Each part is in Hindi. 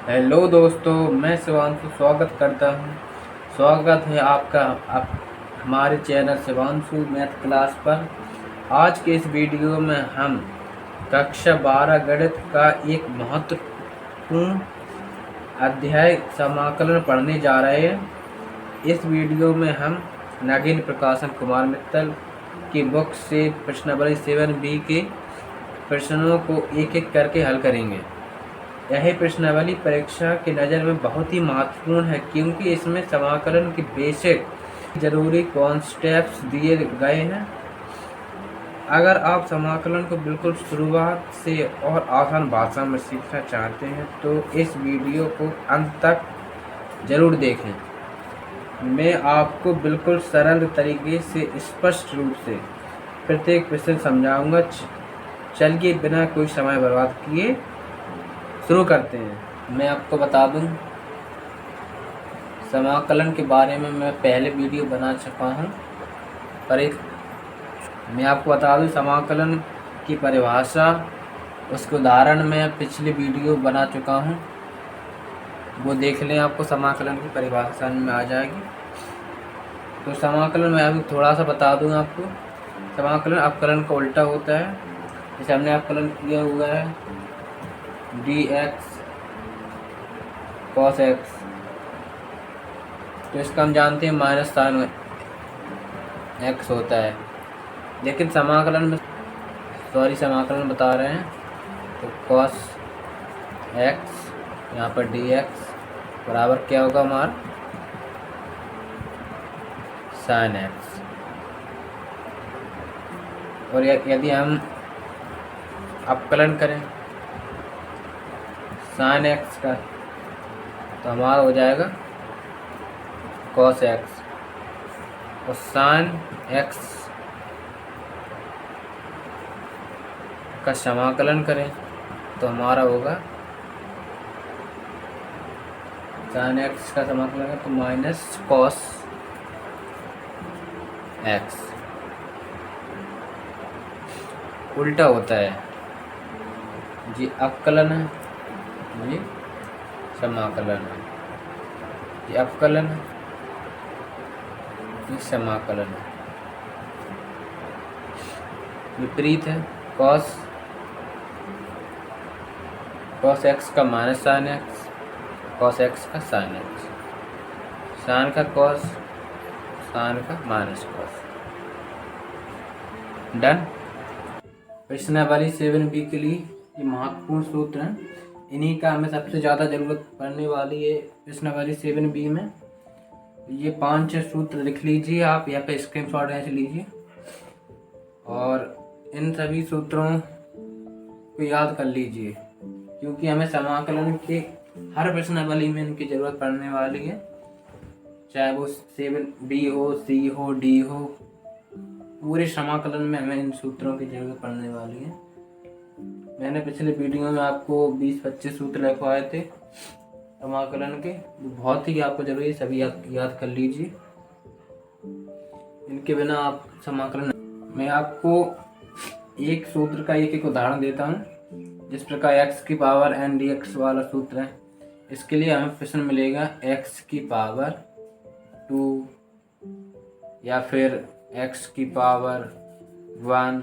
हेलो दोस्तों, मैं शिवांशु स्वागत करता हूँ। स्वागत है आपका हमारे चैनल शिवांशु मैथ क्लास पर। आज के इस वीडियो में हम कक्षा 12 गणित का एक महत्वपूर्ण अध्याय समाकलन पढ़ने जा रहे हैं। इस वीडियो में हम नगीन प्रकाशन कुमार मित्तल की बुक से प्रश्नावली 7B के प्रश्नों को एक एक करके हल करेंगे। यह प्रश्नावली परीक्षा की नज़र में बहुत ही महत्वपूर्ण है, क्योंकि इसमें समाकलन के बेसिक जरूरी कॉन्सेप्ट्स दिए गए हैं। अगर आप समाकलन को बिल्कुल शुरुआत से और आसान भाषा में सीखना चाहते हैं तो इस वीडियो को अंत तक ज़रूर देखें। मैं आपको बिल्कुल सरल तरीके से स्पष्ट रूप से प्रत्येक प्रश्न समझाऊंगा। चलिए बिना कोई समय बर्बाद किए शुरू करते हैं। मैं आपको बता दूं, समाकलन के बारे में मैं पहले वीडियो बना चुका हूं, पर मैं आपको बता दूं समाकलन की परिभाषा, उसके उदाहरण में पिछले वीडियो बना चुका हूं, वो देख लें, आपको समाकलन की परिभाषा में आ जाएगी। तो समाकलन मैं अभी थोड़ा सा बता दूं आपको। समाकलन अवकलन का उल्टा होता है। जैसे हमने अवकलन किया हुआ है dx cos x, तो इसका हम जानते हैं माइनस साइन x होता है। लेकिन समाकलन बता रहे हैं, तो cos x यहाँ पर dx बराबर क्या होगा हमारा sin x। और यदि हम अवकलन करें sin x का, तो हमारा हो जाएगा cos x, और sin x का समाकलन करें तो हमारा होगा sin x का समाकलन है तो माइनस cos x। उल्टा होता है, जी अवकलन है, जी समाकलन है, ये अवकलन है, ये समाकलन है। विपरीत है, cos x का minus sine x, cos x का साइन x, साइन का cos, साइन का माइनस cos। डन। प्रश्नावली 7B के लिए ये महत्वपूर्ण सूत्र हैं। इन्हीं का हमें सबसे ज़्यादा ज़रूरत पड़ने वाली है प्रश्नावली 7B में। ये 5 सूत्र लिख लीजिए आप, या पे स्क्रीनशॉट ऐसे लीजिए और इन सभी सूत्रों को याद कर लीजिए, क्योंकि हमें समाकलन के हर प्रश्नावली में इनकी ज़रूरत पड़ने वाली है। चाहे वो 7B हो, C हो, D हो, पूरे समाकलन में हमें इन सूत्रों की ज़रूरत पड़ने वाली है। मैंने पिछले वीडियो में आपको 20-25 सूत्र लिखवाए थे समाकलन के, बहुत ही आपको जरूरी है, सभी याद कर लीजिए। इनके बिना आप समाकलन। मैं आपको एक सूत्र का एक उदाहरण देता हूँ। जिस प्रकार x की पावर n dx वाला सूत्र है, इसके लिए हमें प्रश्न मिलेगा x की पावर 2 या फिर x की पावर 1,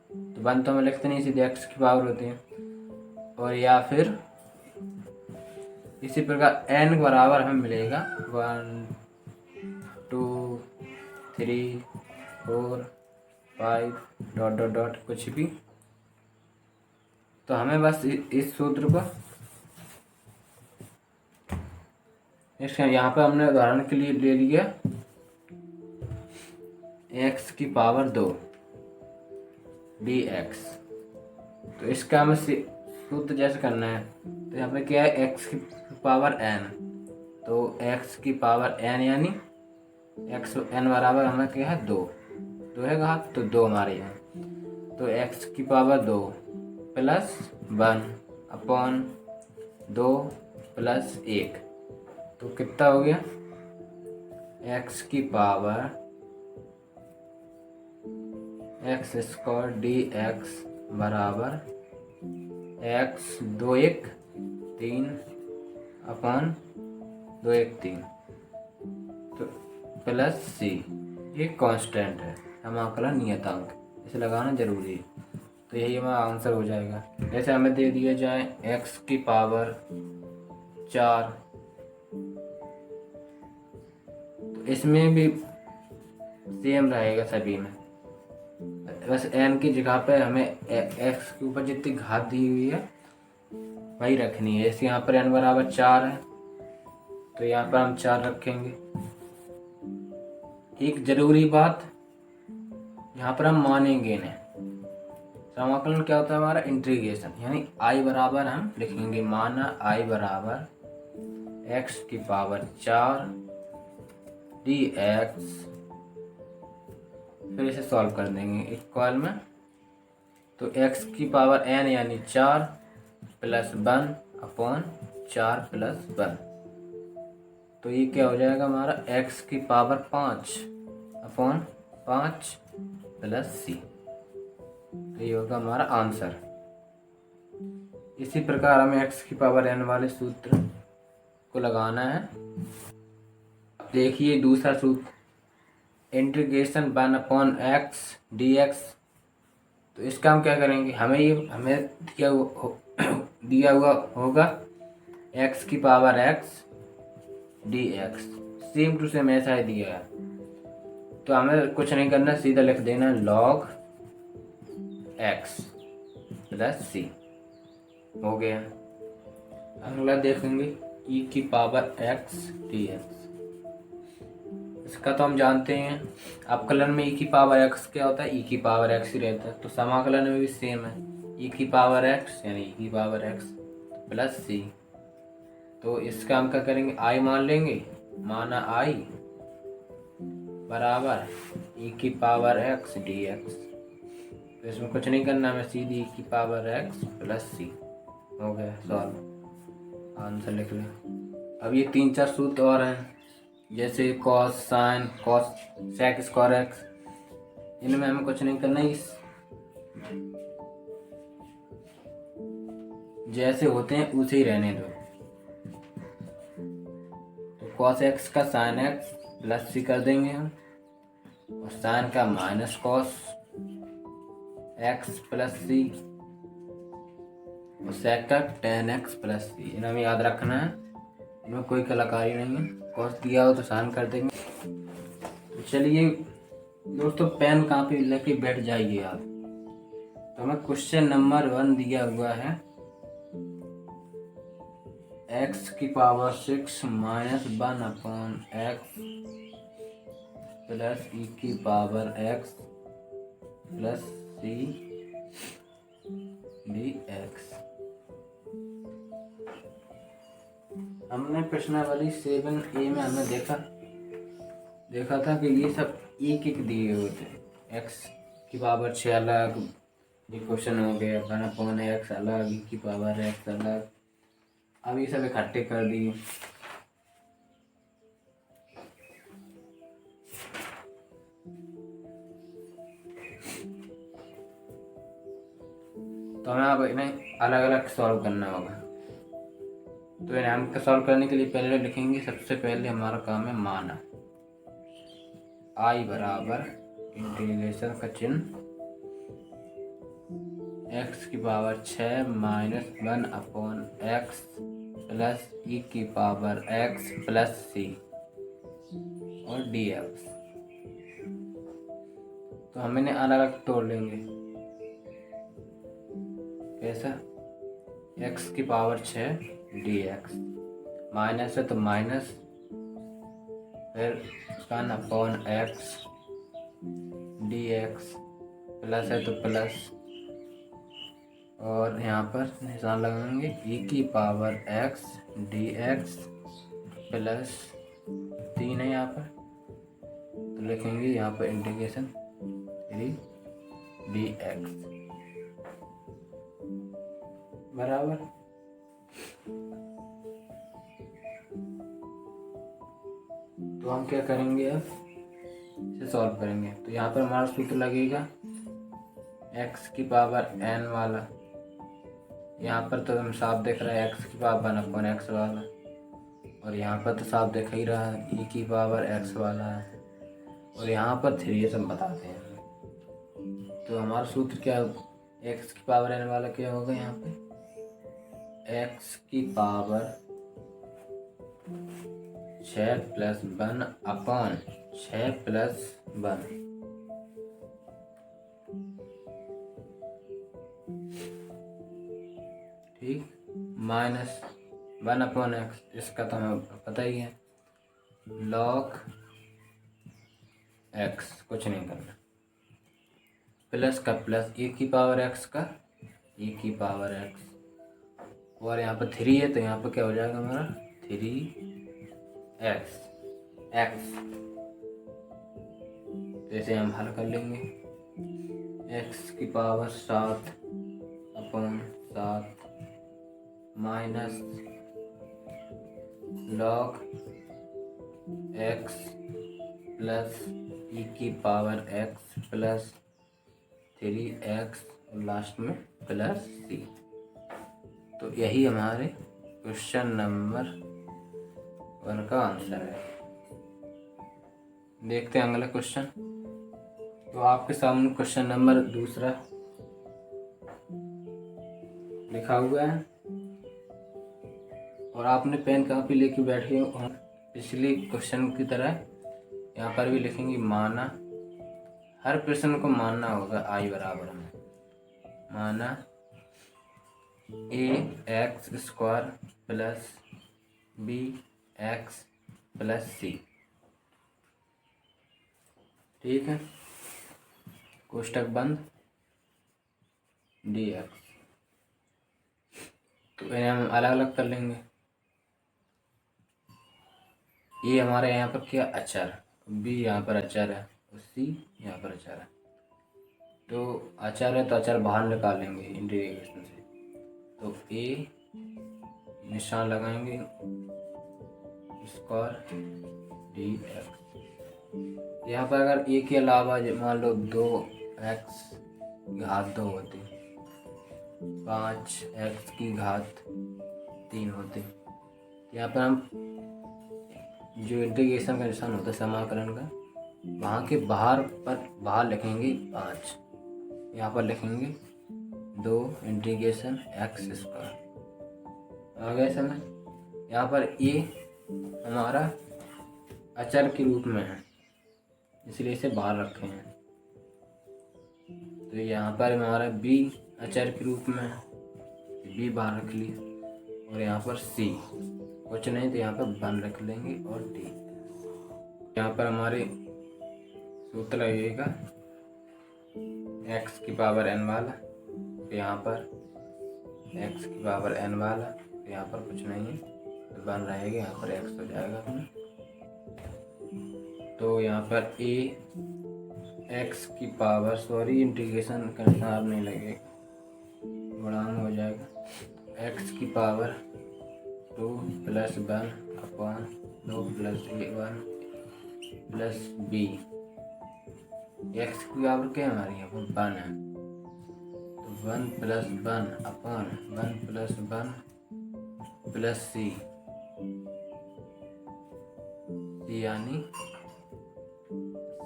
तो 1 तो हमें लिखते नहीं, सीधे x की पावर होती है, और या फिर इसी प्रकार n बराबर हमें मिलेगा 1, 2, 3, 4, 5 डॉट डॉट डॉट कुछ भी। तो हमें बस इस सूत्र को यहाँ पे हमने उदाहरण के लिए ले लिया x की पावर 2 dx। तो इसका हमें सूत्र जैसे करना है, तो यहाँ पे क्या है x की पावर n, तो x की पावर n यानी x n बराबर हमें क्या है 2 है कहा, तो 2 हमारे यहाँ, तो x की पावर 2 प्लस 1 अपॉन 2 प्लस 1, तो कितना हो गया x की पावर x स्क्वायर dx बराबर x 2 1 3 अपॉन 2 1 3 तो प्लस सी, ये कांस्टेंट है, समाकलन नियतांक, इसे लगाना जरूरी है। तो यही हमारा आंसर हो जाएगा। जैसे हमें दे दिया जाए x की पावर 4, तो इसमें भी सेम रहेगा सभी में, बस n की जगह पे हमें x के ऊपर जितनी घात दी हुई है वही रखनी है। जैसे यहाँ पर n बराबर 4 है तो यहाँ पर हम 4 रखेंगे। एक जरूरी बात यहाँ पर हम मानेंगे नहीं, समाकलन क्या होता है हमारा, इंटीग्रेशन, यानी i बराबर हम लिखेंगे, माना i बराबर x की पावर 4 dx, फिर इसे सॉल्व कर देंगे इक्वल में। तो x की पावर n यानी 4 प्लस 1 अपॉन 4 प्लस 1, तो ये क्या हो जाएगा हमारा x की पावर 5 अपॉन 5 प्लस सी, तो ये होगा हमारा आंसर। इसी प्रकार हमें x की पावर n वाले सूत्र को लगाना है। देखिए दूसरा सूत्र, इंटीग्रेशन 1 अपॉन x dx, तो इसका हम क्या करेंगे, हमें दिया हुआ होगा x की power x dx, same to same ऐसा ही दिया है, तो हमें कुछ नहीं करना, सीधा लिख देना log x प्लस सी, हो गया। अगला देखेंगे e की पावर x dx, इसका तो हम जानते हैं, अवकलन में e की पावर x क्या होता है, e की पावर x ही रहता है, तो समाकलन में भी सेम है, e की पावर x यानी e की पावर x प्लस सी। तो इसका हम क्या करेंगे, i मान लेंगे, माना i बराबर e की पावर x dx, तो इसमें कुछ नहीं करना, हमें सीधी e की पावर x प्लस सी, हो गया सॉल्व, आंसर लिख लें। अब ये 3 4 सूत्र और हैं, जैसे cos sine cos sec square x, इनमें हमें कुछ नहीं करना, इस जैसे होते हैं उसे ही रहने दो। तो कॉस एक्स का साइन एक्स प्लस सी कर देंगे हम, और साइन का माइनस कॉस एक्स प्लस सी, और सेक का टेन एक्स प्लस सी, इन्हें हमें याद रखना है, इनमें कोई कलाकारी नहीं है, कॉस दिया हो तो साइन कर देंगे। तो चलिए दोस्तों, पेन कापी लेके बैठ जाइए आप। तो हमें क्वेश्चन नंबर 1 दिया हुआ है, x की power 6 minus 1 upon X plus e की पावर x प्लस सी dx। हमने प्रश्नावली 7A में हमने देखा था कि ये सब एक एक दिए हुए थे, x की पावर 6 अलग, ये क्वेश्चन हो गया 1 अपॉन x अलग, e की पावर x अलग, अब ये सब इकट्ठे कर दिए। तो हमें अब इन्हें अलग अलग सॉल्व करना होगा। तो इन्हें हम सॉल्व करने के लिए पहले लिखेंगे, सबसे पहले हमारा काम है माना, i बराबर इंटीग्रेशन का चिन्ह x की power 6 minus 1 upon X plus e की पावर x प्लस सी और dx। तो हम इन्हें अलग अलग तोड़ लेंगे, कैसा, x की पावर 6 dx, माइनस है तो माइनस, फिर 1 अपॉन एक्स dx, प्लस है तो प्लस, और यहाँ पर निशान लगाएंगे e की पावर x dx प्लस 3 है यहाँ पर, तो लिखेंगे यहाँ पर इंटीग्रेशन 3 dx बराबर। तो हम क्या करेंगे, अब इसे सॉल्व करेंगे। तो यहाँ पर हमारा सूत्र लगेगा x की पावर n वाला, यहाँ पर तो हम साफ देख रहे हैं x की पावर 1 अपॉन एक्स वाला, और यहाँ पर तो साफ दिख ही रहा है e की पावर x वाला है, और यहाँ पर 3 है, सब बताते हैं। तो हमारा सूत्र क्या, x की पावर n वाला क्या होगा, यहाँ पे x की पावर 6+1 अपॉन 6+1, ठीक, -1/x, इसका तो हमें पता ही है, log x, कुछ नहीं करना, प्लस का प्लस e की पावर x का e की पावर x, और यहाँ पर 3 है तो यहाँ पर क्या हो जाएगा हमारा 3x x। तो इसे हम हल कर लेंगे, x की power 7/7 minus log x plus e की power x plus 3x, last में प्लस c। तो यही हमारे क्वेश्चन नंबर 1 का आंसर है। देखते हैं अगला क्वेश्चन। तो आपके सामने क्वेश्चन नंबर 2 लिखा हुआ है, और आपने पेन कापी लेके बैठे हो, पिछले क्वेश्चन की तरह यहाँ पर भी लिखेंगे माना, हर प्रश्न को मानना होगा i बराबर में, माना ax² plus bx plus c, ठीक है, कोष्टक बंद dx। तो इन्हें हम अलग अलग कर लेंगे। ये हमारे यहाँ पर क्या अचर, b यहाँ पर अचर है और c यहाँ पर अचर है। तो अचर है तो अचर बाहर निकालेंगे इंटीग्रेशन से, तो a निशान लगाएंगे स्क्वायर dx। यहाँ पर अगर a के अलावा मान लो 2x की घात 2 होती, 5x की घात 3 होती, यहाँ पर हम जो इंटीग्रेशन का निशान होता है समाकलन का, वहाँ के बाहर लिखेंगे 5, यहाँ पर लिखेंगे 2 इंटीग्रेशन x²। आ गया समझ। यहाँ पर a हमारा अचर के रूप में है, इसलिए इसे बाहर रखे हैं। तो यहाँ पर हमारा b अचर के रूप में है, b बाहर रख लिया, और यहाँ पर c कुछ नहीं तो यहाँ पर 1 रख लेंगे, और d। यहाँ पर हमारे सूत्र लगेगा x की पावर n वाला, तो यहाँ पर x की पावर n वाला, तो यहाँ पर कुछ नहीं है तो 1 रहेगा, यहाँ पर x हो जाएगा अपना। तो यहाँ पर x की पावर, सॉरी इंटीग्रेशन का निशान नहीं लगेगा, गुणांक हो जाएगा, x की power 2+1 upon 2+1 plus b। x की पावर क्या है हमारी, यहाँ पर 1 है, तो 1+1 अपॉन 1+1 प्लस c, यानी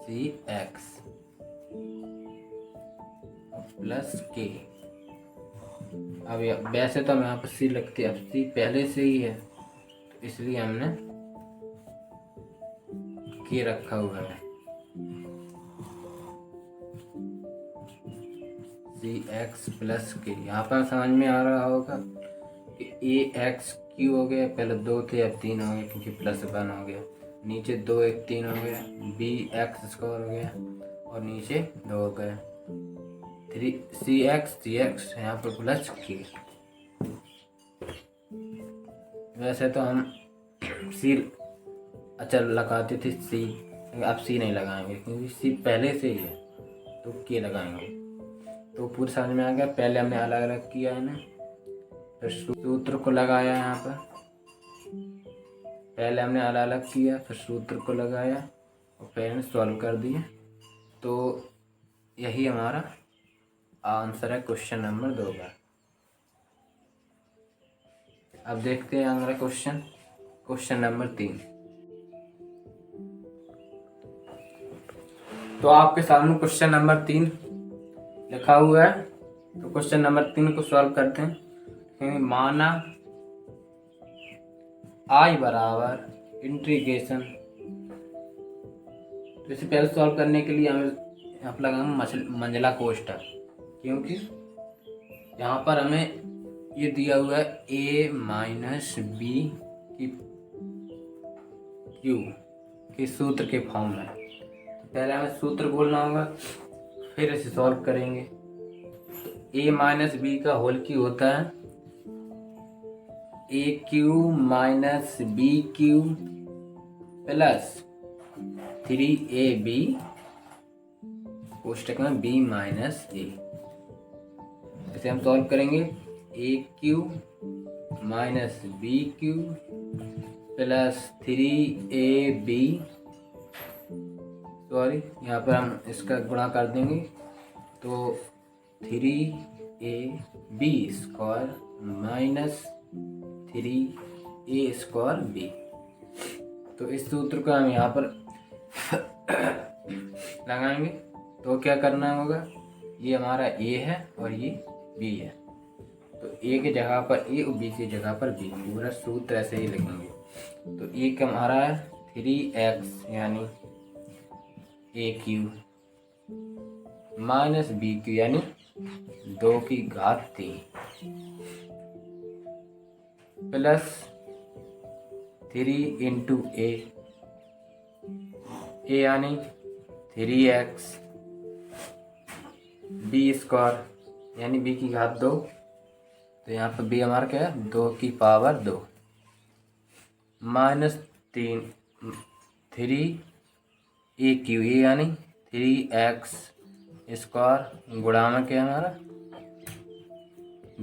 cx प्लस k। अब वैसे तो हम यहाँ पर c लगती है, अब c पहले से ही है तो इसलिए हमने k रखा हुआ है, cx प्लस k। यहाँ पर समझ में आ रहा होगा कि ax क्यों हो गया, पहले 2 थे अब 3 हो गए क्योंकि +1 हो गया, नीचे 2 1 3 हो गया, bx² हो गया, और नीचे 2 हो गया, 3 cx यहाँ पर प्लस k। वैसे तो हम c अचर लगाते थे c, अब c नहीं लगाएंगे क्योंकि c पहले से ही है, तो k लगाएंगे। तो पूरी समझ में आ गया। पहले हमने अलग अलग किया है ना, फिर सूत्र को लगाया, यहाँ पर पहले हमने अलग अलग किया, फिर सूत्र को लगाया और फिर सॉल्व कर दिया। तो यही हमारा आंसर है क्वेश्चन नंबर 2 का। अब देखते हैं अगला क्वेश्चन। Question number 3। तो आपके सामने क्वेश्चन नंबर 3 लिखा हुआ है। तो क्वेश्चन नंबर 3 को सॉल्व करते हैं। माना आई बराबर इंटीग्रेशन, तो इसे पहले सॉल्व करने के लिए हमें यहाँ पर लगाएंगे मंझला कोष्ठक, क्योंकि यहाँ पर हमें ये दिया हुआ है a माइनस बी की क्यू के सूत्र के फॉर्म में। तो पहले हमें सूत्र बोलना होगा, फिर इसे सॉल्व करेंगे। तो a माइनस बी का होल क्यू होता है A cube minus B cube plus 3ab कोष्टक में b माइनस ए। इसे हम सॉल्व करेंगे A cube minus B cube plus 3ab, sorry यहाँ पर हम इसका गुणा कर देंगे, तो 3ab square minus 3a square b। तो इस सूत्र को हम यहाँ पर लगाएंगे। तो क्या करना होगा, ये हमारा a है और ये b है, तो a की जगह पर a और b की जगह पर b, पूरा सूत्र ऐसे ही लिखेंगे। तो a का हमारा है 3x यानी a cube minus B cube यानी 2 की घात 3 प्लस 3 इंटू a यानी 3x, b स्क्वायर यानी b की घात 2, तो यहाँ पर b हमारा क्या है 2 की power 2 minus 3 a Q A यानी 3x स्क्वायर गुणा में क्या है हमारा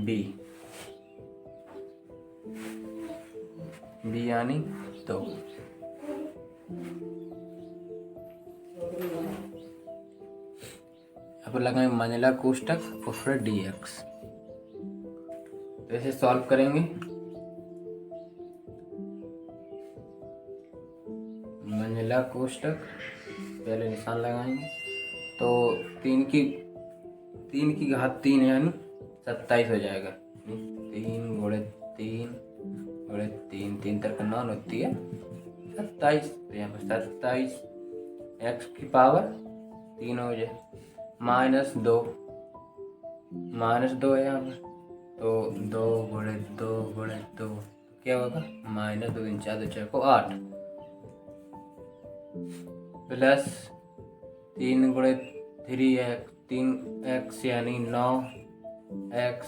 b यानी 2। अब लगाएंगे मंझला कोष्टक और फिर dx। तो इसे सॉल्व करेंगे। मंझला कोष्टक पहले निशान लगाएंगे, तो 3 की घात 3 यानी 27 हो जाएगा। 3 गुणित 3 गुणित 3, 3 तक 9 होती है 27। तो यहाँ पर 27 x की पावर 3 हो जाए माइनस 2 है यहाँ पर, तो 2 गुणित 2 गुणित 2 क्या होगा माइनस 2 3 4 2 4 को 8 प्लस 3 गुणित 3x यानी 9x,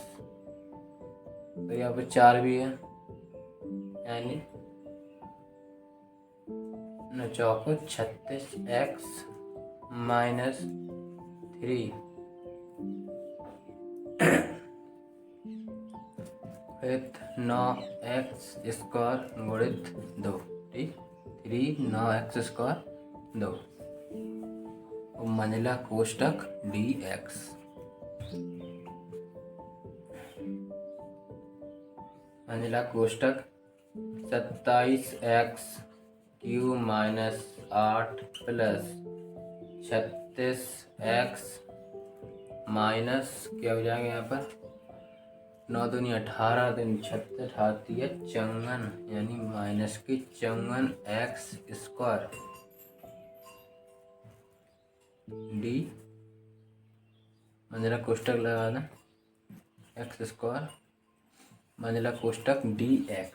तो यहाँ पर 4 भी है यानी 9 चौको 36x minus 3 with 9x square गुणित 2, ठीक 3 9x स्क्वायर 2 और मंझला कोष्टक dx। मंझला कोष्टक 27x Q minus 8 plus 36x minus क्या हो जाएगा यहाँ पर 9 दूनी 18 दिन 36 आती है 54 यानी माइनस की 54 x स्क्वायर d मंझला कोष्टक लगाना x स्क्वायर मंझला कोष्टक dx।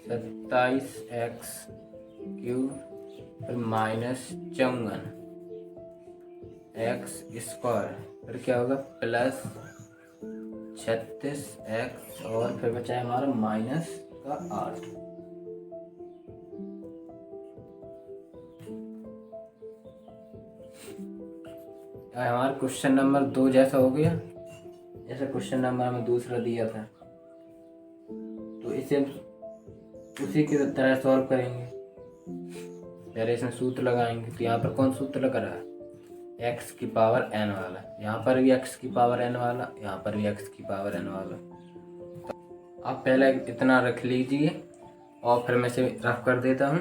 27x क्यूब फिर माइनस 54 x स्क्वायर, फिर क्या होगा प्लस 36x और फिर बचा है हमारा माइनस का 8। हमारा क्वेश्चन नंबर 2 जैसा हो गया जैसा क्वेश्चन नंबर हमें दूसरा दिया था, तो इसे उसी की तरह सॉल्व करेंगे। पहले इसमें सूत्र लगाएंगे, तो यहाँ पर कौन सूत्र लग रहा है एक्स की पावर एन वाला, यहाँ पर भी एक्स की पावर एन वाला, यहाँ पर भी एक्स की पावर एन वाला। तो आप पहले इतना रख लीजिए और फिर मैं इसे रफ कर देता हूँ।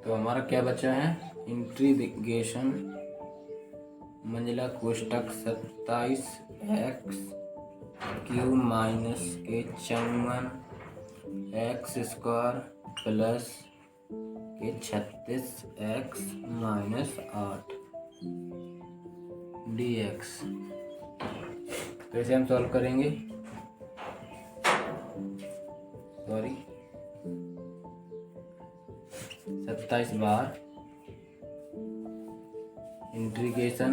तो हमारा क्या बचा है, इंटीग्रेशन मंजिला कोष्टक 27 एक्स क्यूब माइनस के 54 एक्स स्क्वायर प्लस के 36 एक्स माइनस 8 डी एक्स। तो इसे हम सॉल्व करेंगे, सॉरी 27 बार integration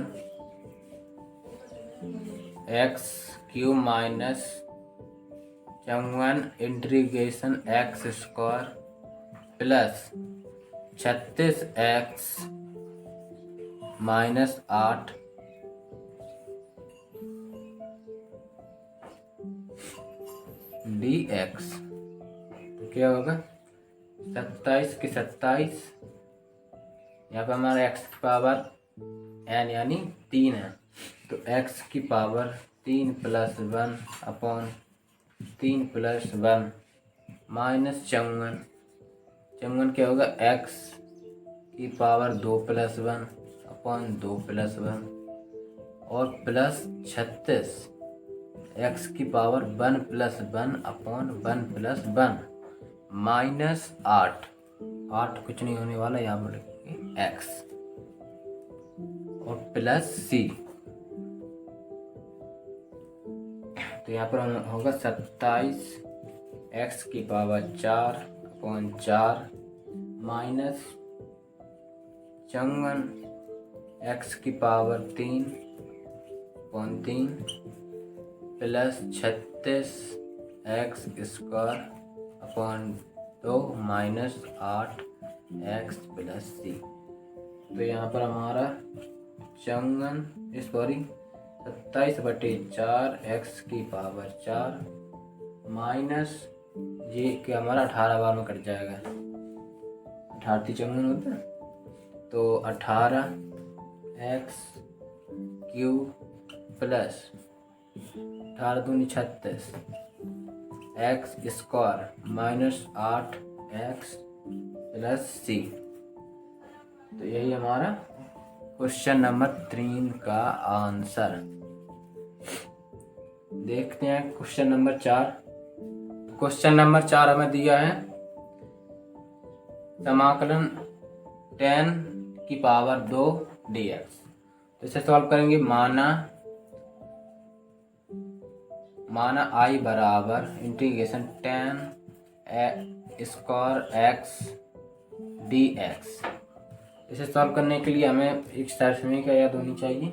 X cube minus 54 integration X square plus 36 X minus 8 D x. तो क्या होगा, 27 के 27, यहाँ पर हमारा एक्स की पावर एन यानी 3 है, तो एक्स की power 3 plus 1 upon 3 plus 1 minus 54 क्या होगा, एक्स की पावर 2 प्लस 1 अपॉन 2 प्लस 1 और प्लस 36 एक्स की power 1 plus 1 upon 1 plus 1 minus 8 कुछ नहीं होने वाला, यहाँ पर लिखेंगे एक्स और प्लस सी। तो यहाँ पर होगा 27 एक्स की पावर 4 अपॉन 4 माइनस 54 एक्स की power 3 upon 3 plus 36 X square upon 2 minus 8 X plus सी। तो यहाँ पर हमारा 27/4 एक्स की पावर 4 माइनस ये कि हमारा 18 बार में कट जाएगा, 18 54 होता है, तो 18 एक्स क्यूब प्लस 18 दूनी 36 X square minus 8 X plus सी। तो यही हमारा क्वेश्चन नंबर 3 का आंसर। देखते हैं क्वेश्चन नंबर 4। क्वेश्चन नंबर 4 हमें दिया है समाकलन 10 की पावर 2 dx। तो इसे सॉल्व करेंगे, माना आई बराबर integration 10 square x D X. इसे सॉल्व करने के लिए हमें एक सरसमीका याद होनी चाहिए,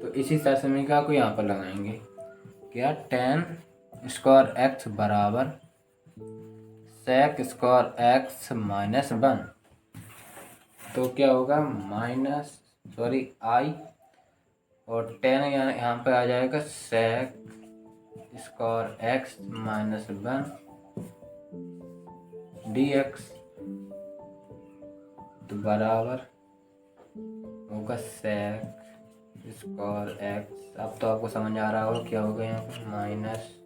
तो इसी सरसमीका को यहाँ पर लगाएंगे। क्या, 10 स्क्वायर एक्स बराबर सेक स्क्वायर एक्स माइनस 1। तो क्या होगा, आई और 10 यहाँ पर आ जाएगा sec square x minus 1 d x, तो बराबर होगा सेक स्क्वायर एक्स। अब तो आपको समझ आ रहा होगा क्या होगा यहाँ पर, माइनस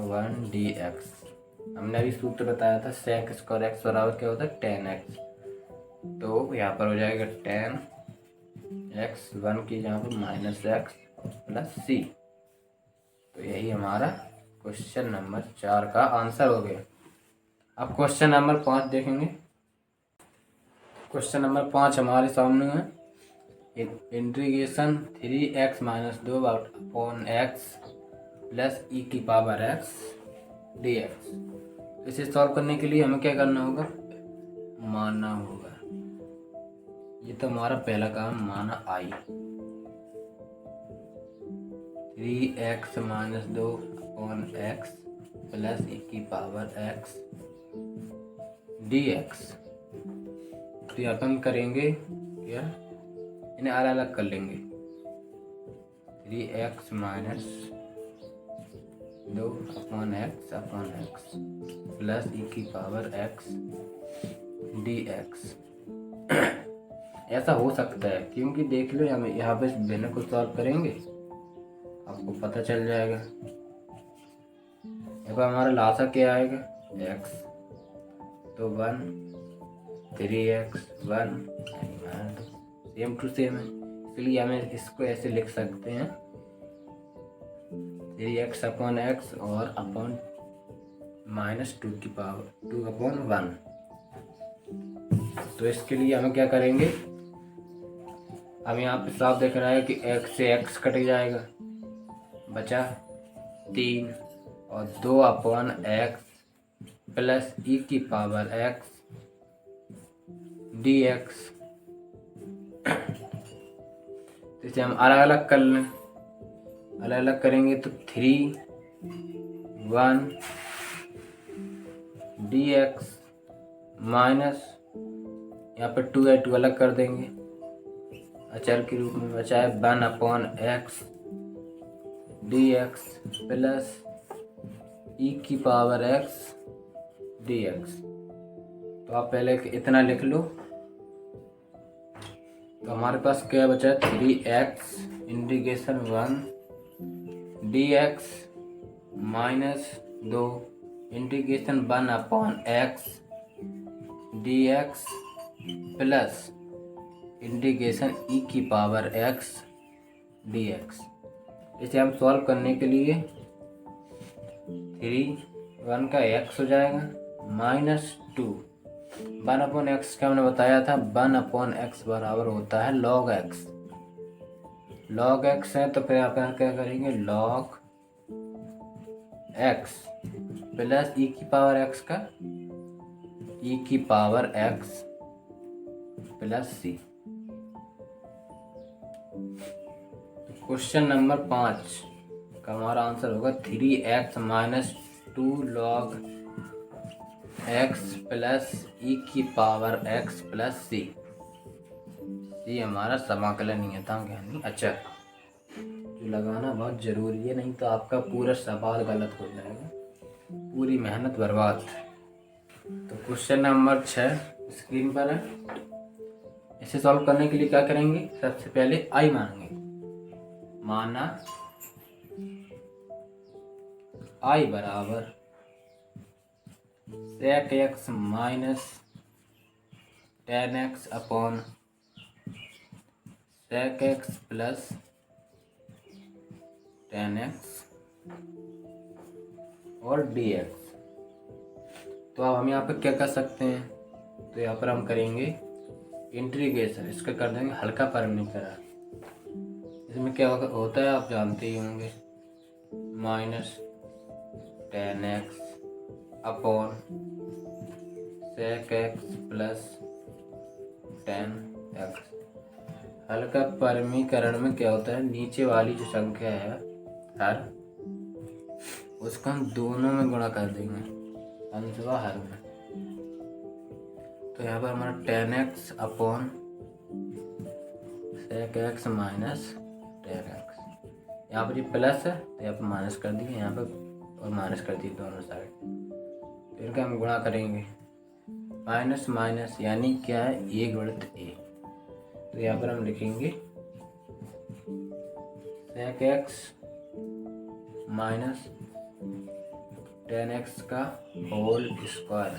1 डी एक्स। हमने अभी सूत्र बताया था, सेक स्क्वायर एक्स बराबर क्या होता है, 10x। तो यहाँ पर हो जाएगा 10x 1 की जहाँ पर माइनस एक्स प्लस सी। तो यही हमारा क्वेश्चन नंबर 4 का आंसर हो गया। अब क्वेश्चन नंबर 5 देखेंगे। क्वेश्चन नंबर 5 हमारे सामने है, integration 3x minus 2 upon X plus E की पावर एक्स डी एक्स। इसे सॉल्व करने के लिए हमें क्या करना होगा, मानना होगा। ये तो हमारा पहला काम, माना I 3x minus 2 upon X plus E की पावर एक्स डी एक्स। तो यहाँ पर हम करेंगे क्या, इन्हें अलग अलग कर लेंगे। 3x minus 2 upon X plus E की पावर एक्स डी एक्स। ऐसा हो सकता है, क्योंकि देख लो हम यहाँ पे भिन्न को सॉल्व करेंगे आपको पता चल जाएगा। एक बार हमारा लासा क्या आएगा x, तो 1 3x 1 सेम टू सेम है, इसलिए हमें इसको ऐसे लिख सकते हैं 3x अपॉन x और अपॉन -2 की पावर 2 अपॉन 1। तो इसके लिए हमें क्या करेंगे, हम यहाँ पे साफ दिख रहा है कि x से x कट जाएगा, बचा 3 और 2 अपॉन x प्लस e की पावर x dx। तो इसे हम अलग अलग कर लें, अलग अलग करेंगे तो 3 1 dx माइनस यहाँ पे 2 है, 2 अलग कर देंगे, अचर के रूप में बचा है 1 upon x dx plus e की पावर x dx। तो आप पहले इतना लिख लो, तो हमारे पास क्या बचा है 3x integration 1 dx minus 2 integration 1 upon x dx plus integration e की पावर x dx। इसे हम सॉल्व करने के लिए 3 1 का x हो जाएगा माइनस 2 1 अपॉन एक्स का हमने बताया था 1 अपॉन एक्स बराबर होता है log x। log x है तो फिर आप क्या करेंगे log x प्लस e की पावर x का e की power x plus c। Question number 5 का हमारा आंसर होगा 3x minus 2 log x plus e की पावर x प्लस c। ये हमारा समाकलनीय था नहीं। अच्छा, जो लगाना बहुत ज़रूरी है, नहीं तो आपका पूरा सवाल गलत हो जाएगा, पूरी मेहनत बर्बाद। तो क्वेश्चन नंबर 6 स्क्रीन पर है। इसे सॉल्व करने के लिए क्या करेंगे, सबसे पहले i मानेंगे, माना i बराबर sec x minus 10x upon sec x plus 10x और dx। तो अब हम यहाँ पर क्या कर सकते हैं, तो यहाँ पर हम करेंगे इंटीग्रेशन, इसका कर देंगे हल्का परिमीकरण। इसमें क्या होता है आप जानते ही होंगे, minus 10x upon sec x plus 10x। हल्का परिमीकरण में क्या होता है, नीचे वाली जो संख्या है हर, उसको हम दोनों में गुणा कर देंगे, अंश व हर में। तो यहाँ पर हमारा 10x upon sec x minus 10x, यहाँ पर ये प्लस है तो यहाँ पर माइनस कर दिए, यहाँ पर और माइनस कर दिए दोनों साइड। तो इनका हम गुणा करेंगे, माइनस माइनस यानी क्या है a गुणित a। तो यहाँ पर हम लिखेंगे sec x माइनस 10x का होल स्क्वायर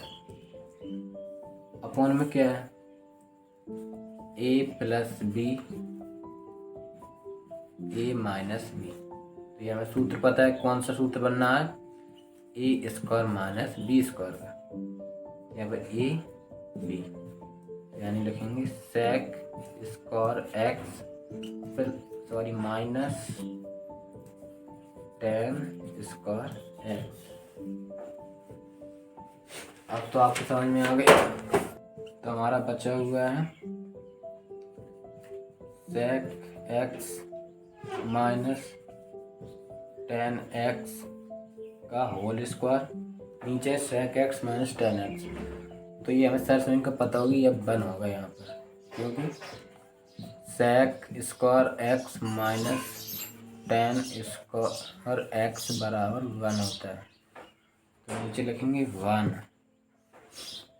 अपॉन में क्या है a plus b a minus b। तो ये हमें सूत्र पता है, कौन सा सूत्र बनना है, a square minus b square का, यहाँ पर a b, यानी लिखेंगे sec square x sorry minus 10 square x। अब तो आपको समझ में आ गई। तो हमारा बचा हुआ है sec x माइनस 10x का होल स्क्वायर, नीचे sec x माइनस 10x। तो ये हमें सर समझ का पता होगी, ये 1 होगा यहाँ पर, क्योंकि sec square x minus 10 square x बराबर 1 होता है। तो नीचे लिखेंगे 1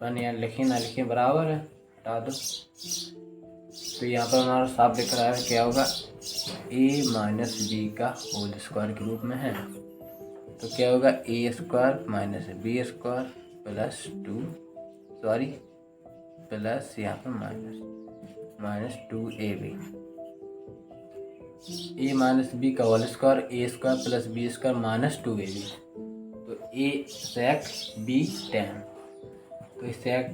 यहाँ लिखे ना लिखे बराबर है, हटा दो। तो यहाँ पर हमारा साफ दिख रहा है क्या होगा, ए माइनस बी का होल स्क्वायर के रूप में है। तो क्या होगा, A square minus B square plus plus यहाँ पर minus 2ab। A minus B का whole square, A square plus B square minus 2ab। तो ए सेक बी टेन, तो सेक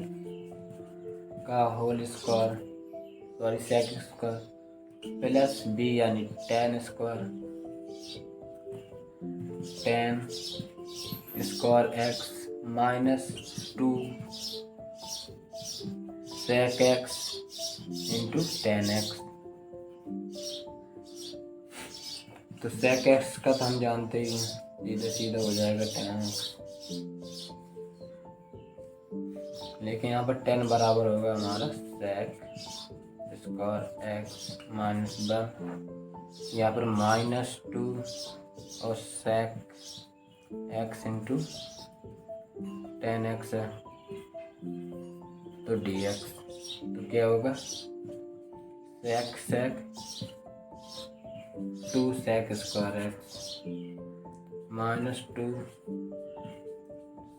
का whole square sec square plus B यानी tan square x minus 2 sec x into tan X. तो सेक एक्स का तो हम जानते ही हैं, सीधा हो जाएगा टेन एक्स, लेकिन यहाँ पर 10 बराबर होगा हमारा सेक स्क्वायर एक्स माइनस 1, यहाँ पर माइनस 2 और सेक एक्स इंटू 10x है तो dx। तो क्या होगा, sec 2 sec square x minus 2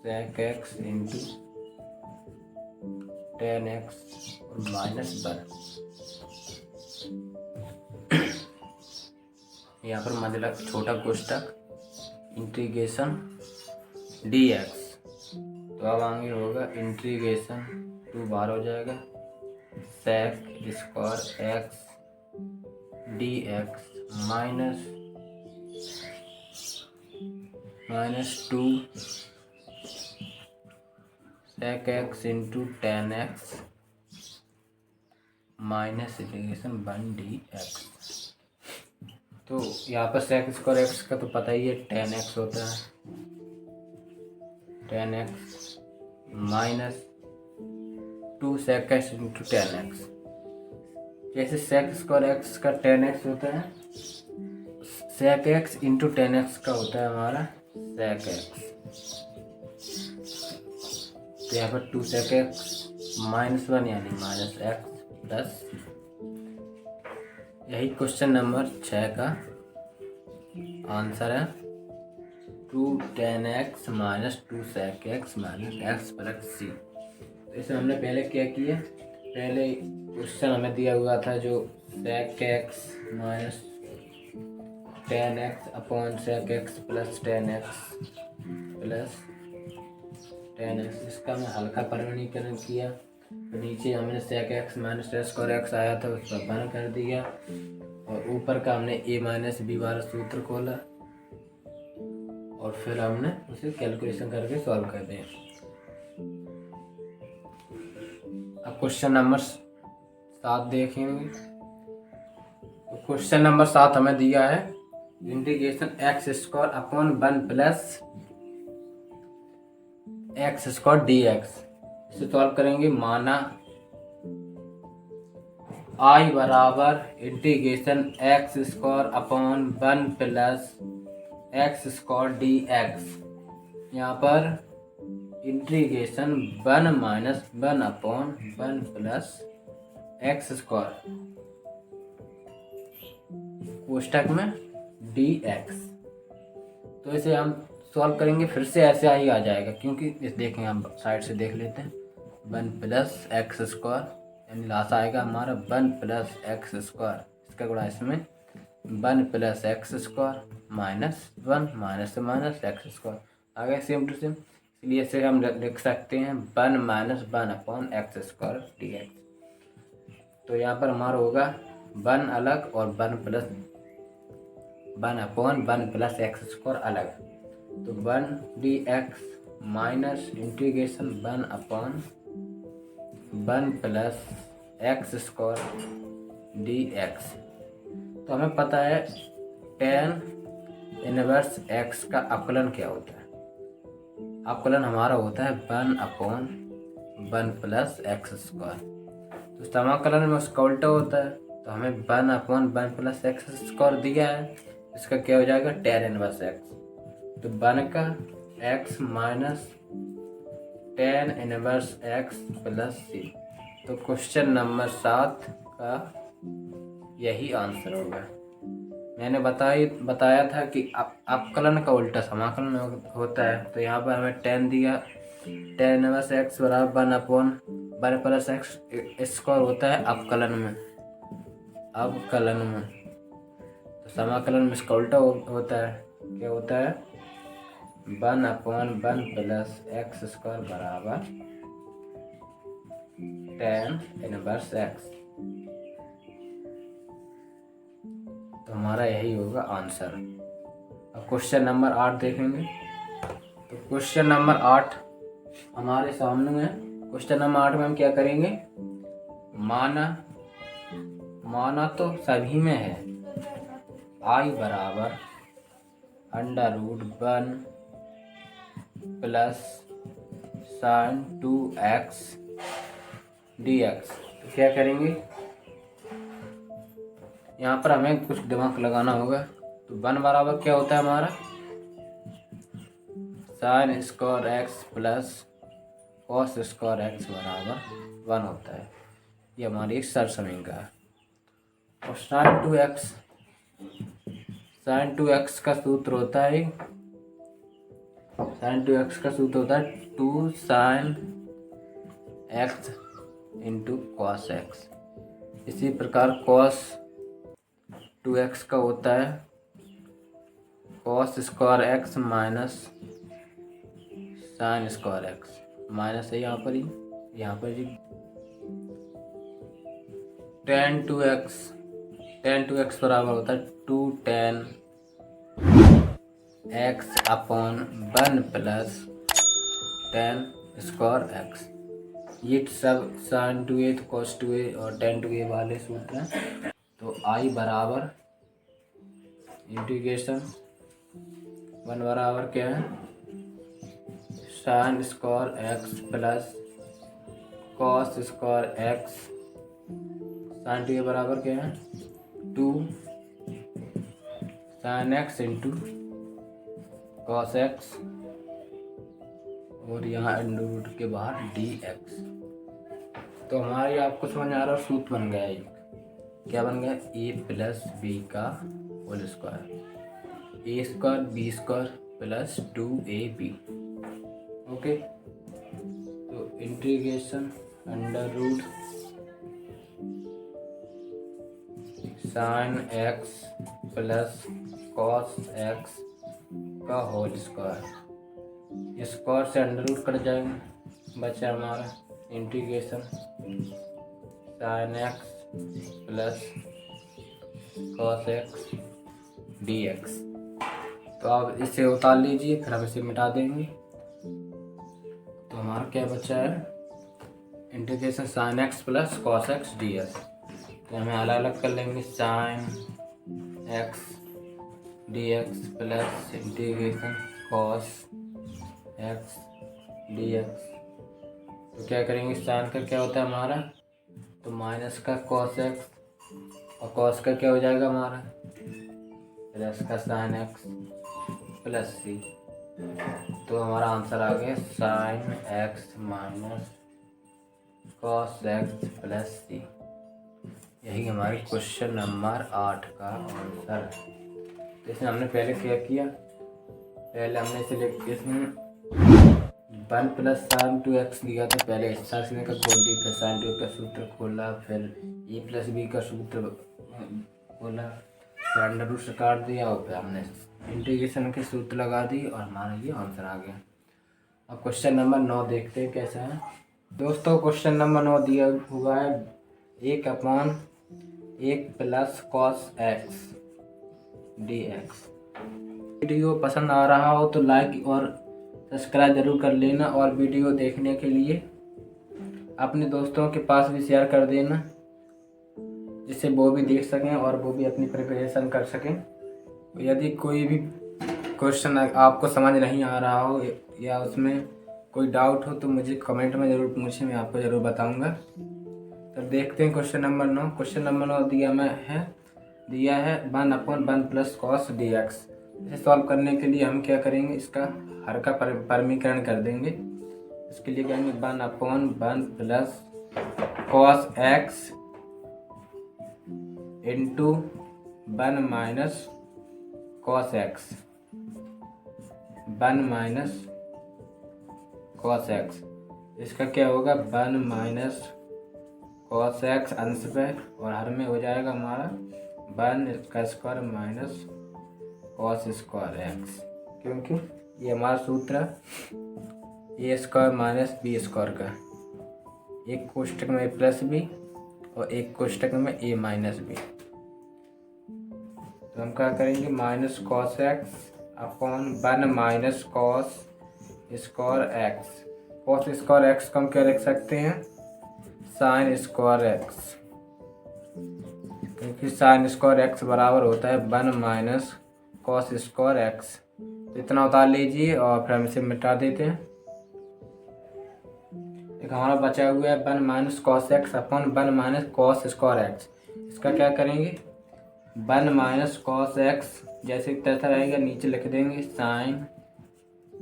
sec x into 10x और माइनस 1। यहाँ पर मतलब छोटा कोष्टक इंटीग्रेशन dx। तो अब आगे होगा इंटीग्रेशन 2 बार हो जाएगा sec square x dx minus 2 sec x into 10x minus integration 1 dx। तो यहाँ पर सेक स्क्वायर एक्स का तो पता ही है 10x होता है, 10x minus 2 sec x into 10x। जैसे सेक स्क्वायर एक्स का 10x होता है, सेक एक्स इंटू 10x का होता है हमारा सेक एक्स। तो यहाँ पर 2 सेक एक्स माइनस 1 यानी माइनस एक्स प्लस, यही क्वेश्चन नंबर 6 का आंसर है। 2 10x minus 2 sec x minus X plus सी। तो इसे हमने पहले क्या किया, पहले क्वेश्चन हमें दिया हुआ था जो sec x minus 10x upon sec x plus 10x, इसका मैं हल्का परिवर्तनीकरण किया। तो नीचे हमने sec x minus square x आया था उसका बंद कर दिया, और ऊपर का हमने ए माइनस बी वाला सूत्र खोला और फिर हमने उसे कैलकुलेशन करके सॉल्व कर दिया। अब क्वेश्चन नंबर 7 देखेंगे। तो क्वेश्चन नंबर 7 हमें दिया है integration X square upon 1 plus X square dx। इसे सॉल्व करेंगे। माना I बराबर integration X square upon 1 plus X square dx। यहाँ पर integration 1 minus 1 upon 1 plus X square कोष्टक में dx। तो इसे हम सॉल्व करेंगे, फिर से ऐसे ही आ जाएगा, क्योंकि इस देखें हम साइड से देख लेते हैं। 1 प्लस एक्स स्क्वायर यानी लास्ट आएगा हमारा 1 प्लस एक्स स्क्वायर, इसका गुणा इसमें 1 plus X square minus 1 minus से माइनस एक्स स्क्वायर आ गया सेम टू सेम। इसलिए इसे हम लिख सकते हैं 1 minus 1 upon x square dx। तो यहाँ पर हमारा होगा 1 अलग और 1 plus 1 upon 1 plus X square अलग। तो 1 dx minus integration 1 upon 1 plus X square dx। तो हमें पता है tan इनवर्स x का अवकलन क्या होता है। अवकलन हमारा होता है 1 अपॉन 1 प्लस एक्स स्क्वायर। तो समाकलन में उसका उल्टा होता है, तो हमें 1 अपॉन 1 प्लस एक्स स्क्वायर दिया है, इसका क्या हो जाएगा tan इनवर्स x। तो 1 का x minus tan inverse x plus c। तो क्वेश्चन नंबर 7 का यही आंसर होगा। मैंने बताया था कि अपकलन का उल्टा समाकलन होता है। तो यहाँ पर हमें tan दिया, tan इनवर्स x बराबर 1/1 प्लस एक्स स्क्वायर होता है अवकलन में। तो समाकलन में इसका उल्टा होता है। क्या होता है? 1/1 प्लस एक्स स्क्वायर बराबर tan इनवर्स x। तो हमारा यही होगा आंसर। अब क्वेश्चन नंबर 8 देखेंगे। तो क्वेश्चन नंबर 8 हमारे सामने है। क्वेश्चन नंबर 8 में हम क्या करेंगे? माना तो सभी में है i बराबर √1 प्लस sin 2x dx। तो क्या करेंगे? यहाँ पर हमें कुछ दिमाग लगाना होगा। तो 1 बराबर क्या होता है हमारा? sin square x plus cos square x बराबर 1 होता है। ये हमारी एक सरसमीका है। और sin 2x का सूत्र होता है 2 sin x into cos x। इसी प्रकार cos 2x का होता है cos square x minus sin square x। Minus है यहाँ पर ही tan 2x बराबर होता है 2 tan x upon 1 plus tan square x। ये सब sin 2a तो cos 2a और tan 2a वाले सूत्र हैं। तो i बराबर इंटीग्रेशन 1 बराबर क्या है? sin square x plus cos square x। sin 2a बराबर क्या है? 2 sin x into cos x और यहाँ अंडर रूट के बाहर dx। तो हमारी आपको समझ आ रहा है सूत्र बन गया एक। क्या बन गया? a प्लस बी का whole square, a square b square plus 2ab। Okay. तो integration under root sin x plus cos x का होल स्क्वायर। स्क्वायर से अंडर रूट कट जाएंगे, बचा हमारा integration sin x plus cos x dx। तो आप इसे उतार लीजिए, फिर हम इसे मिटा देंगे। तो हमारा क्या बचा है? Integration sin x plus cos x dx। तो हमें अलग अलग कर लेंगे sin x dx plus integration cos x dx। तो क्या करेंगे? साइन का क्या होता है हमारा? तो माइनस का cos x और cos का क्या हो जाएगा हमारा? प्लस का sin x प्लस c। तो हमारा आंसर आ गया sin x minus cos x plus c। यही हमारे क्वेश्चन नंबर 8 का आंसर है। तो इसमें हमने पहले क्या किया? पहले हमने इसमें 1 प्लस sin 2x दिया था। पहले इस सरसमीका का खोल दी, फिर sin 2 का सूत्र खोला, फिर a प्लस बी का सूत्र खोला, फिर अंडर रूट से काट दिया और फिर हमने इंटीग्रेशन के सूत्र लगा दी और हमारा ये आंसर आ गया। अब क्वेश्चन नंबर 9 देखते हैं कैसा है। दोस्तों क्वेश्चन नंबर 9 दिया हुआ है 1/1 plus cos x dx। Video पसंद आ रहा हो तो लाइक और सब्सक्राइब जरूर कर लेना और वीडियो देखने के लिए अपने दोस्तों के पास भी शेयर कर देना, जिससे वो भी देख सकें और वो भी अपनी प्रिपरेशन कर सकें। यदि कोई भी क्वेश्चन आपको समझ नहीं आ रहा हो या उसमें कोई डाउट हो तो मुझे कमेंट में ज़रूर पूछें, मैं आपको ज़रूर बताऊंगा। तो देखते हैं क्वेश्चन नंबर 9। क्वेश्चन नंबर 9 दिया है 1/1 प्लस cos dx। इसे सॉल्व करने के लिए हम क्या करेंगे? इसका हर का परमीकरण कर देंगे। इसके लिए कहेंगे 1/1 plus cos x into 1 minus cos x, 1 minus cos x. इसका क्या होगा 1 माइनस कॉस एक्स अंश पे और हर में हो जाएगा हमारा 1 इसका square minus cos square x, क्योंकि ये हमारा सूत्र है ए स्क्वायर माइनस बी स्क्वायर का, एक कोष्टक में ए प्लस बी और एक कोष्टक में ए माइनस बी। तो हम क्या करेंगे minus cos x upon 1 minus cos square x. Cos square x को हम क्या लिख सकते हैं साइन स्क्वायर एक्स, क्योंकि साइन स्क्वायर एक्स बराबर होता है 1 माइनस कॉस स्क्वायर एक्स। तो इतना उतार लीजिए और फिर हम इसे मिटा देते हैं। एक हमारा बचा हुआ है 1 minus cos x upon 1 minus cos square x. इसका क्या करेंगे 1 माइनस कॉस एक्स जैसे तैसा रहेगा नीचे लिख देंगे साइन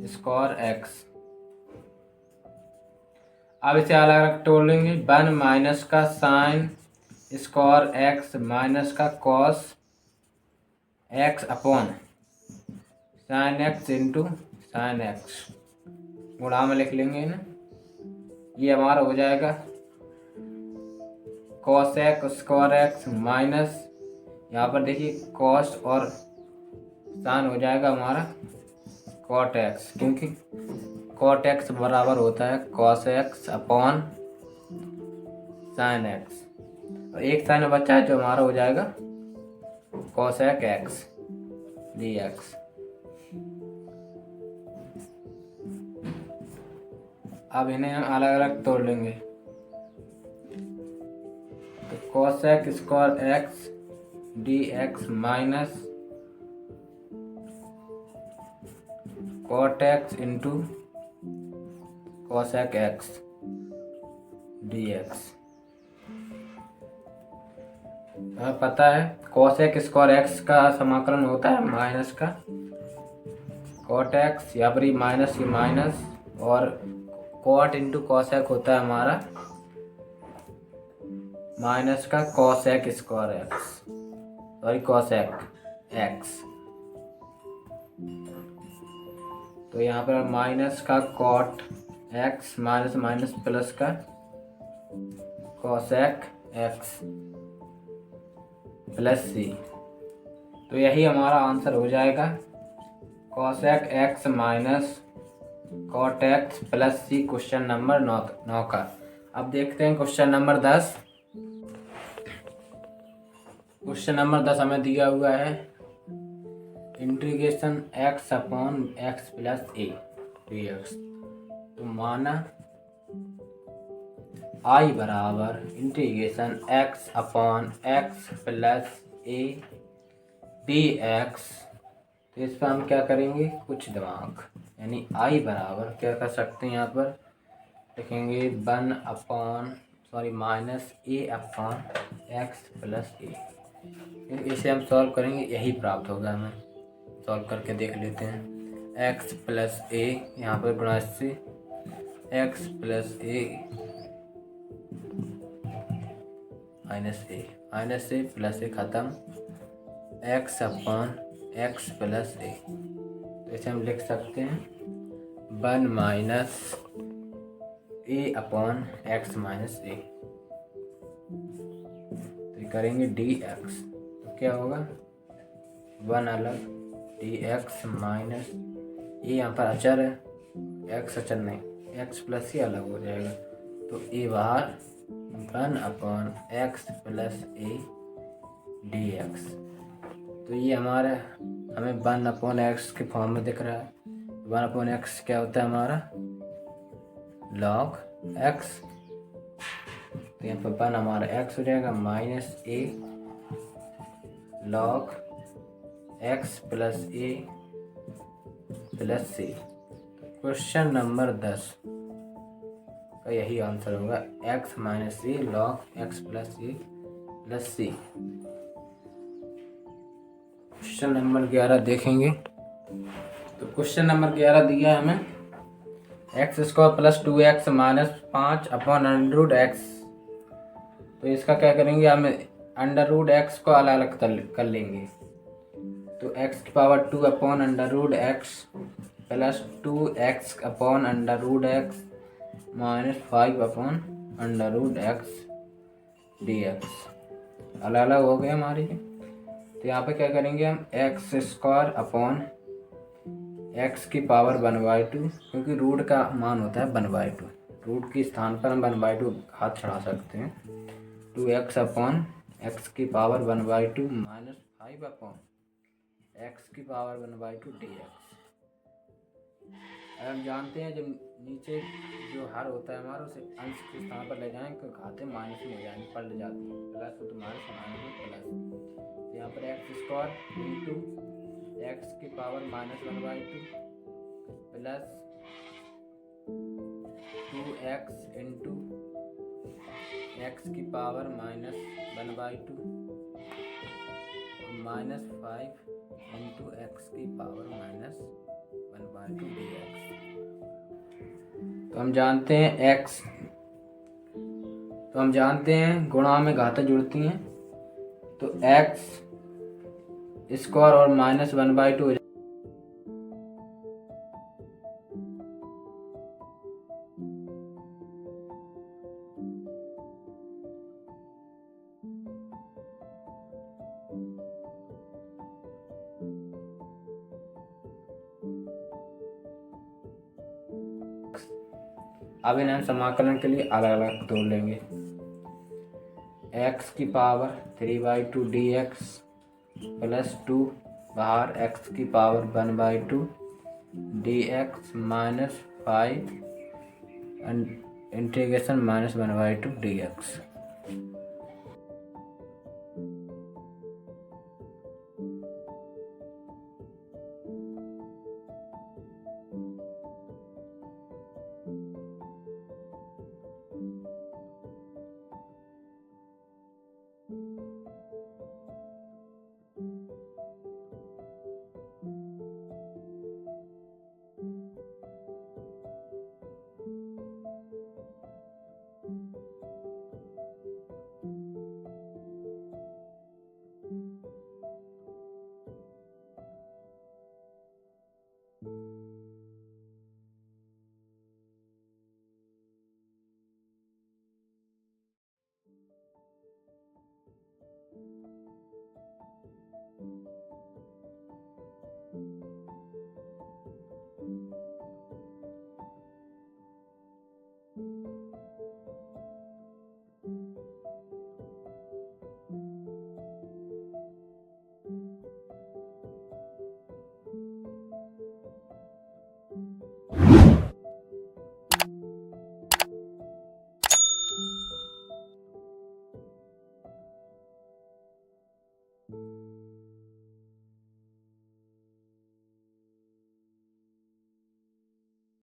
स्क्वायर एक्स। अब इसे अलग अलग तोड़ लेंगे 1 माइनस का साइन स्क्वायर एक्स माइनस का cos x upon sine x into sine x, गुणा में लिख लेंगे ना। ये हमारा हो जाएगा cos x square x minus यहाँ पर देखिए कॉस और साइन हो जाएगा हमारा कॉट एक्स, क्योंकि कॉट एक्स बराबर होता है cos x upon sine x, और एक साइन बचा है जो हमारा हो जाएगा कॉसेक एक्स डी एक्स। अब इन्हें हम अलग अलग तोड़ लेंगे। तो cosec square x D x minus cot x into cosec x D x. हमें पता है कॉसेक स्क्वायर एक्स का समाकलन होता है माइनस का कॉट एक्स, या फिर माइनस की माइनस, और कॉट इंटू कॉसेक होता है हमारा माइनस का cosec square x, sorry cosec x. तो यहाँ पर माइनस का cot x minus minus plus का कॉसेक एक्स प्लस सी। तो यही हमारा आंसर हो जाएगा cosec x minus cot x plus c, question number 9 का। अब देखते हैं क्वेश्चन नंबर 10। क्वेश्चन नंबर 10 हमें दिया हुआ है integration x upon X plus A D x. तो माना आई बराबर integration x upon X plus A D x. तो इस पर हम क्या करेंगे कुछ दिमाग, यानी आई बराबर क्या कर सकते हैं यहाँ पर लिखेंगे 1 अपॉन माइनस ए अपॉन एक्स प्लस ए। इसे हम सॉल्व करेंगे यही प्राप्त होगा, हमें सॉल्व करके देख लेते हैं। एक्स प्लस ए यहाँ पर गुणा से एक्स प्लस ए माइनस ए प्लस ए खत्म एक्स अपॉन एक्स प्लस ए। तो इसे हम लिख सकते हैं 1 माइनस ए अपॉन एक्स माइनस ए। तो करेंगे डी एक्स, तो क्या होगा 1 अलग डी एक्स माइनस ए, यहाँ पर अचर है एक्स अचर नहीं, एक्स प्लस ए अलग हो जाएगा। तो ए बाहर 1 upon X plus A D x. तो ये हमारा हमें 1 अपॉन एक्स के फॉर्म में दिख रहा है। 1 अपॉन एक्स क्या होता है हमारा लॉग एक्स। तो यहाँ पर 1 हमारा एक्स हो जाएगा minus a log x plus a plus c. Question number 10 का यही आंसर होगा x minus a log x plus a plus c. Question number 11 देखेंगे। तो क्वेश्चन नंबर 11 दिया है हमें x square plus 2x minus 5 upon under root x. तो इसका क्या करेंगे हमें अंडर रूट एक्स को अलग अलग कर लेंगे। तो एक्स की power 2 upon under root x plus 2x upon under root x minus 5 upon under root x D x अलग अलग हो गए हमारे। तो यहाँ पे क्या करेंगे हम एक्स स्क्वायर अपॉन एक्स की पावर 1/2, क्योंकि रूट का मान होता है 1/2। रूट के स्थान पर हम 1/2 हाथ चढ़ा सकते हैं। 2x अपॉन एक्स की पावर 1/2 माइनस 5 अपॉन एक्स की पावर 1/2 dx। अब हम जानते हैं जब नीचे जो हर होता है हमारा उसे अंश के स्थान पर ले जाएंगे तो खाते माइनस में हो जाएंगे, पलट जाती है, प्लस हो तो माइनस माइनस में प्लस। यहाँ पर एक्स स्क्वायर इंटू एक्स की power -1/2 plus 2x into x की पावर -1/2 माइनस 5 इंटू एक्स की पावर -1/2 dx। तो हम जानते हैं गुणा में घातें जुड़ती हैं, तो एक्स स्क्वायर और -1/2 हो जाए। अब इन्हें समाकलन के लिए अलग अलग तोड़ लेंगे। एक्स की पावर 3/2 dx प्लस 2 बाहर एक्स की power 1/2 dx minus 5 integration -1/2 dx।